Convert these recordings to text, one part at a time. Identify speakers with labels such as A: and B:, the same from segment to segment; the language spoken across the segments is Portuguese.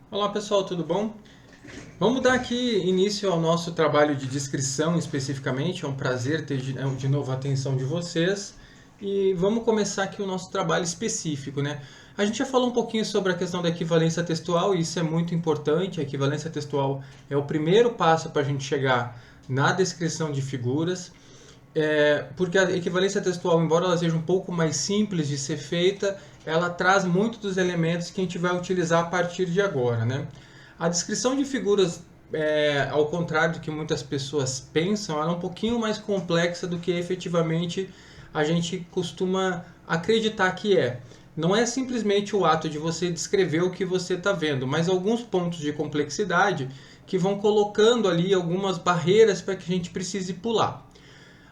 A: Olá pessoal, tudo bom? Vamos dar aqui início ao nosso trabalho de descrição especificamente. É um prazer ter de novo a atenção de vocês e vamos começar aqui o nosso trabalho específico, né? A gente já falou um pouquinho sobre a questão da equivalência textual e isso é muito importante. A equivalência textual é o primeiro passo para a gente chegar na descrição de figuras. Porque a equivalência textual, embora ela seja um pouco mais simples de ser feita, ela traz muitos dos elementos que a gente vai utilizar a partir de agora, né? A descrição de figuras, ao contrário do que muitas pessoas pensam, ela é um pouquinho mais complexa do que efetivamente a gente costuma acreditar que é. Não é simplesmente o ato de você descrever o que você está vendo, mas alguns pontos de complexidade que vão colocando ali algumas barreiras para que a gente precise pular.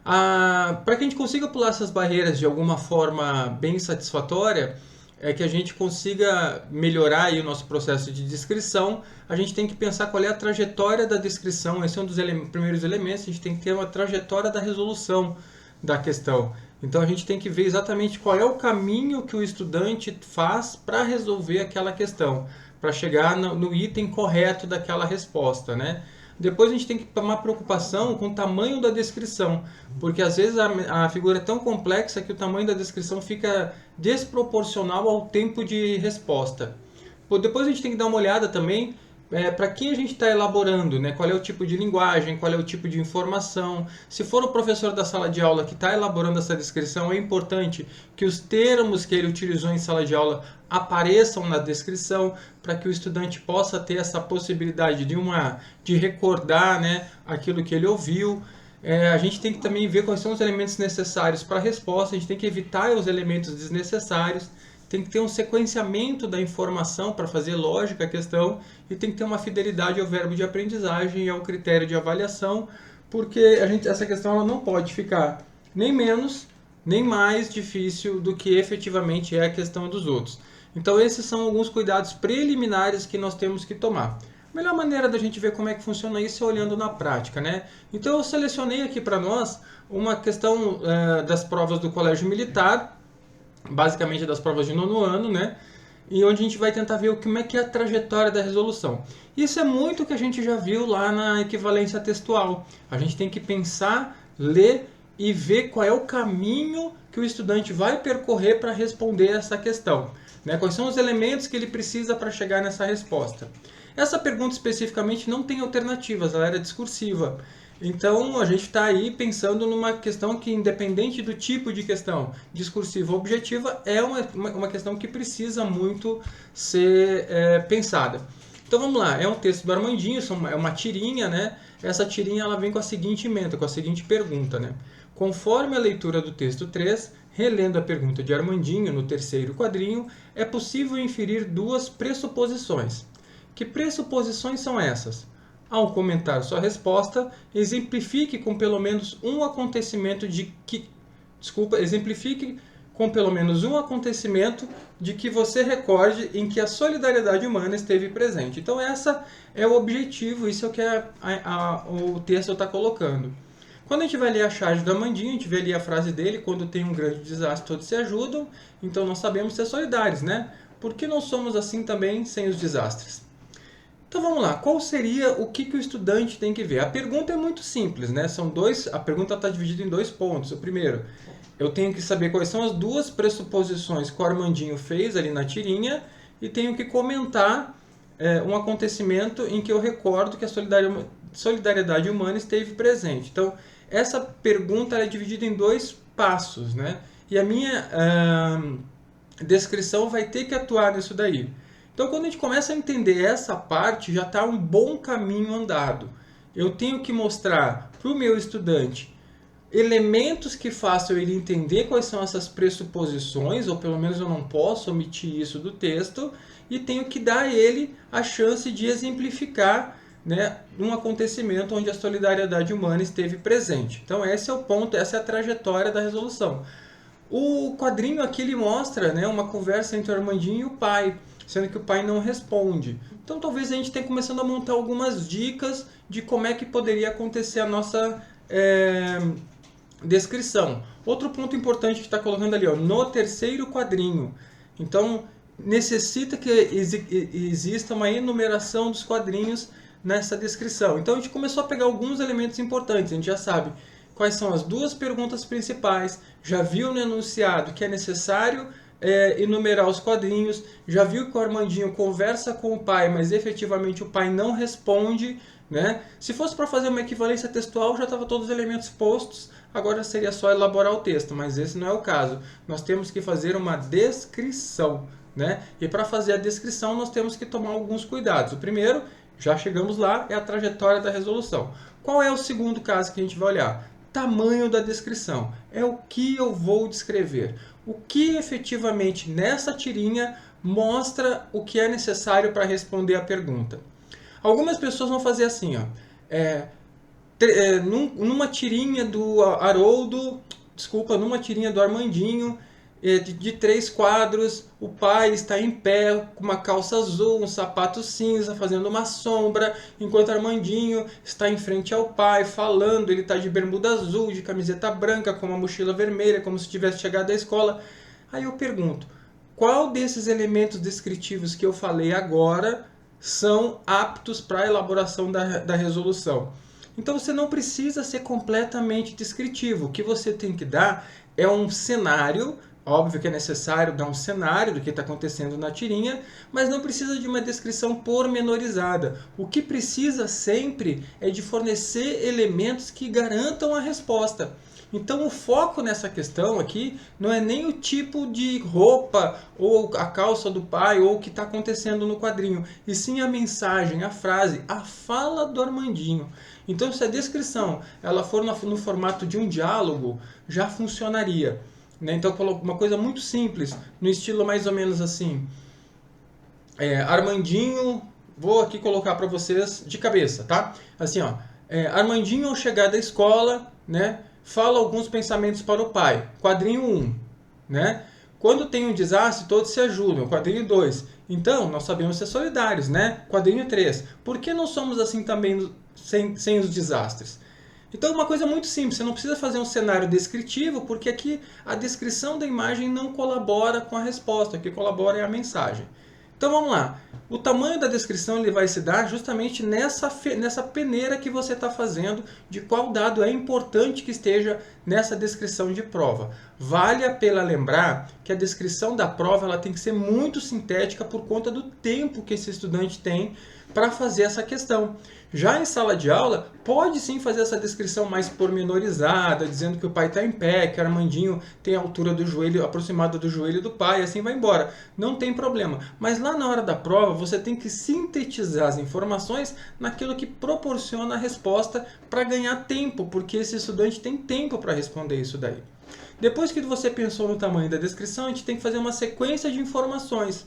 A: Para que a gente consiga pular essas barreiras de alguma forma bem satisfatória, é que a gente consiga melhorar aí o nosso processo de descrição, a gente tem que pensar qual é a trajetória da descrição. Esse é um dos primeiros elementos. A gente tem que ter uma trajetória da resolução da questão. Então a gente tem que ver exatamente qual é o caminho que o estudante faz para resolver aquela questão, para chegar no item correto daquela resposta, né? Depois a gente tem que tomar preocupação com o tamanho da descrição, porque às vezes a figura é tão complexa que o tamanho da descrição fica desproporcional ao tempo de resposta. Depois a gente tem que dar uma olhada também para quem a gente está elaborando, né? Qual é o tipo de linguagem, qual é o tipo de informação. Se for o professor da sala de aula que está elaborando essa descrição, é importante que os termos que ele utilizou em sala de aula apareçam na descrição para que o estudante possa ter essa possibilidade de recordar, né, aquilo que ele ouviu. A gente tem que também ver quais são os elementos necessários para a resposta, a gente tem que evitar os elementos desnecessários, tem que ter um sequenciamento da informação para fazer lógica a questão e tem que ter uma fidelidade ao verbo de aprendizagem e ao critério de avaliação, porque essa questão ela não pode ficar nem menos nem mais difícil do que efetivamente é a questão dos outros. Então esses são alguns cuidados preliminares que nós temos que tomar. A melhor maneira da gente ver como é que funciona isso é olhando na prática, né? Então eu selecionei aqui para nós uma questão das provas do Colégio Militar, basicamente das provas de nono ano, né? E onde a gente vai tentar ver como é que é a trajetória da resolução. Isso é muito o que a gente já viu lá na equivalência textual. A gente tem que pensar, ler e ver qual é o caminho que o estudante vai percorrer para responder essa questão, né? Quais são os elementos que ele precisa para chegar nessa resposta. Essa pergunta especificamente não tem alternativas, ela era discursiva. Então a gente está aí pensando numa questão que, independente do tipo de questão, discursiva ou objetiva, é uma questão que precisa muito ser pensada. Então vamos lá, é um texto do Armandinho, é uma tirinha, né? Essa tirinha ela vem com a seguinte emenda, com a seguinte pergunta, né? Conforme a leitura do texto 3, relendo a pergunta de Armandinho no terceiro quadrinho, é possível inferir duas pressuposições. Que pressuposições são essas? Ao comentar sua resposta, exemplifique com pelo menos um acontecimento exemplifique com pelo menos um acontecimento de que você recorde em que a solidariedade humana esteve presente. Então essa é o objetivo, isso é o que o texto está colocando. Quando a gente vai ler a charge do Amandinho, a gente vê ali a frase dele: quando tem um grande desastre todos se ajudam, então nós sabemos ser solidários, né? Por que não somos assim também sem os desastres? Então vamos lá, qual seria o que o estudante tem que ver? A pergunta é muito simples, né? A pergunta está dividida em dois pontos. O primeiro, eu tenho que saber quais são as duas pressuposições que o Armandinho fez ali na tirinha e tenho que comentar um acontecimento em que eu recordo que a solidariedade humana esteve presente. Então, essa pergunta é dividida em dois passos, né? E a minha descrição vai ter que atuar nisso daí. Então, quando a gente começa a entender essa parte, já está um bom caminho andado. Eu tenho que mostrar para o meu estudante elementos que façam ele entender quais são essas pressuposições, ou pelo menos eu não posso omitir isso do texto, e tenho que dar a ele a chance de exemplificar, né, um acontecimento onde a solidariedade humana esteve presente. Então esse é o ponto, essa é a trajetória da resolução. O quadrinho aqui ele mostra, né, uma conversa entre o Armandinho e o pai, sendo que o pai não responde. Então talvez a gente tenha começando a montar algumas dicas de como é que poderia acontecer a nossa descrição. Outro ponto importante que está colocando ali, ó, no terceiro quadrinho. Então necessita que exista uma enumeração dos quadrinhos nessa descrição. Então a gente começou a pegar alguns elementos importantes, a gente já sabe quais são as duas perguntas principais, já viu no enunciado que é necessário enumerar os quadrinhos, já viu que o Armandinho conversa com o pai, mas efetivamente o pai não responde, né? Se fosse para fazer uma equivalência textual, já estava todos os elementos postos, agora seria só elaborar o texto, mas esse não é o caso. Nós temos que fazer uma descrição, né? E para fazer a descrição, nós temos que tomar alguns cuidados. O primeiro, já chegamos lá, é a trajetória da resolução. Qual é o segundo caso que a gente vai olhar? Tamanho da descrição. É o que eu vou descrever. O que efetivamente nessa tirinha mostra o que é necessário para responder a pergunta. Algumas pessoas vão fazer assim, ó, numa tirinha do Haroldo, numa tirinha do Armandinho, de 3 quadros, o pai está em pé com uma calça azul, um sapato cinza, fazendo uma sombra, enquanto Armandinho está em frente ao pai, falando, ele está de bermuda azul, de camiseta branca, com uma mochila vermelha, como se tivesse chegado da escola. Aí eu pergunto, qual desses elementos descritivos que eu falei agora são aptos para a elaboração da resolução? Então você não precisa ser completamente descritivo. O que você tem que dar é um cenário. Óbvio que é necessário dar um cenário do que está acontecendo na tirinha, mas não precisa de uma descrição pormenorizada. O que precisa sempre é de fornecer elementos que garantam a resposta. Então o foco nessa questão aqui não é nem o tipo de roupa, ou a calça do pai, ou o que está acontecendo no quadrinho, e sim a mensagem, a frase, a fala do Armandinho. Então se a descrição ela for no formato de um diálogo, já funcionaria. Então uma coisa muito simples, no estilo mais ou menos assim, Armandinho, vou aqui colocar para vocês de cabeça, tá? Assim, ó, Armandinho ao chegar da escola, né, fala alguns pensamentos para o pai, quadrinho 1, né? Quando tem um desastre, todos se ajudam, quadrinho 2. Então, nós sabemos ser solidários, né? Quadrinho 3. Por que não somos assim também sem os desastres? Então, uma coisa muito simples, você não precisa fazer um cenário descritivo, porque aqui a descrição da imagem não colabora com a resposta, o que colabora é a mensagem. Então vamos lá, o tamanho da descrição ele vai se dar justamente nessa peneira que você está fazendo, de qual dado é importante que esteja nessa descrição de prova. Vale a pena lembrar que a descrição da prova ela tem que ser muito sintética por conta do tempo que esse estudante tem para fazer essa questão. Já em sala de aula, pode sim fazer essa descrição mais pormenorizada, dizendo que o pai está em pé, que o Armandinho tem a altura do joelho, aproximada do joelho do pai, assim vai embora. Não tem problema. Mas lá na hora da prova, você tem que sintetizar as informações naquilo que proporciona a resposta para ganhar tempo, porque esse estudante tem tempo para responder isso daí. Depois que você pensou no tamanho da descrição, a gente tem que fazer uma sequência de informações.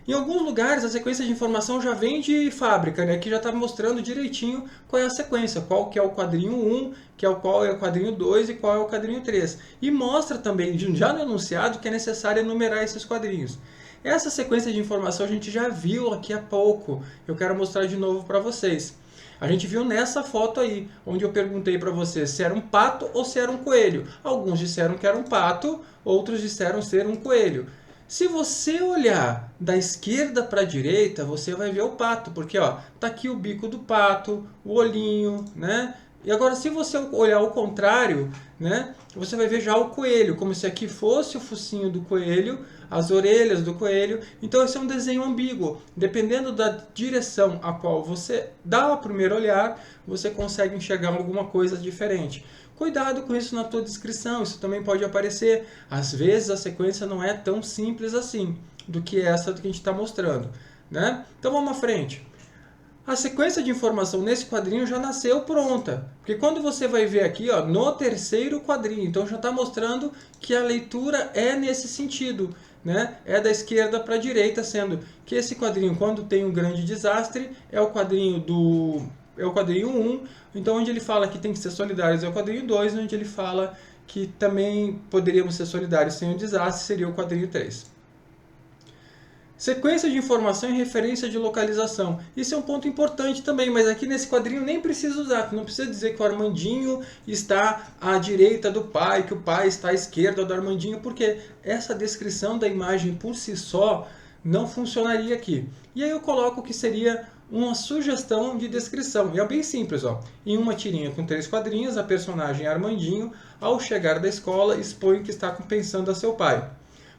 A: Em alguns lugares a sequência de informação já vem de fábrica, né? Que já está mostrando direitinho qual é a sequência, qual que é o quadrinho 1, qual é o quadrinho 2 e qual é o quadrinho 3. E mostra também, já no enunciado, que é necessário enumerar esses quadrinhos. Essa sequência de informação a gente já viu aqui há pouco, eu quero mostrar de novo para vocês. A gente viu nessa foto aí, onde eu perguntei para vocês se era um pato ou se era um coelho. Alguns disseram que era um pato, outros disseram ser um coelho. Se você olhar da esquerda para a direita, você vai ver o pato, porque ó, tá aqui o bico do pato, o olhinho, né? E agora se você olhar ao contrário, né, você vai ver já o coelho, como se aqui fosse o focinho do coelho, as orelhas do coelho. Então esse é um desenho ambíguo. Dependendo da direção a qual você dá o primeiro olhar, você consegue enxergar alguma coisa diferente. Cuidado com isso na tua descrição, isso também pode aparecer. Às vezes a sequência não é tão simples assim, do que essa que a gente está mostrando, né? Então vamos à frente. A sequência de informação nesse quadrinho já nasceu pronta, porque quando você vai ver aqui, ó, no terceiro quadrinho, então já está mostrando que a leitura é nesse sentido, né? É da esquerda para a direita, sendo que esse quadrinho, quando tem um grande desastre, é o quadrinho 1, então onde ele fala que tem que ser solidários é o quadrinho 2, onde ele fala que também poderíamos ser solidários sem o desastre, seria o quadrinho 3. Sequência de informação e referência de localização. Isso é um ponto importante também, mas aqui nesse quadrinho nem precisa usar. Não precisa dizer que o Armandinho está à direita do pai, que o pai está à esquerda do Armandinho, porque essa descrição da imagem por si só não funcionaria aqui. E aí eu coloco que seria uma sugestão de descrição. E é bem simples, ó. Em uma tirinha com 3 quadrinhos, a personagem Armandinho, ao chegar da escola, expõe que está compensando a seu pai.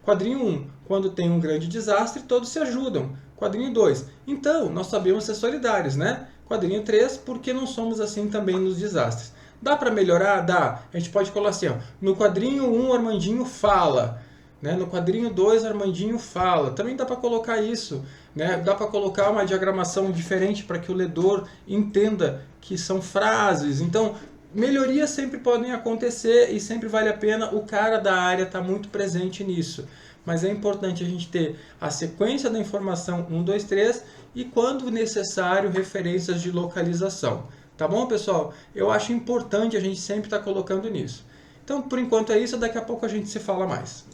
A: Quadrinho 1. Quando tem um grande desastre, todos se ajudam. Quadrinho 2. Então, nós sabemos ser solidários, né? Quadrinho 3. Por que não somos assim também nos desastres? Dá para melhorar? Dá. A gente pode colocar assim, ó. No quadrinho 1, Armandinho fala. Né? No quadrinho 2, Armandinho fala. Também dá para colocar isso. Né? Dá para colocar uma diagramação diferente para que o ledor entenda que são frases. Então, melhorias sempre podem acontecer e sempre vale a pena o cara da área estar muito presente nisso. Mas é importante a gente ter a sequência da informação 1, 2, 3 e, quando necessário, referências de localização. Tá bom, pessoal? Eu acho importante a gente sempre estar colocando nisso. Então, por enquanto é isso. Daqui a pouco a gente se fala mais.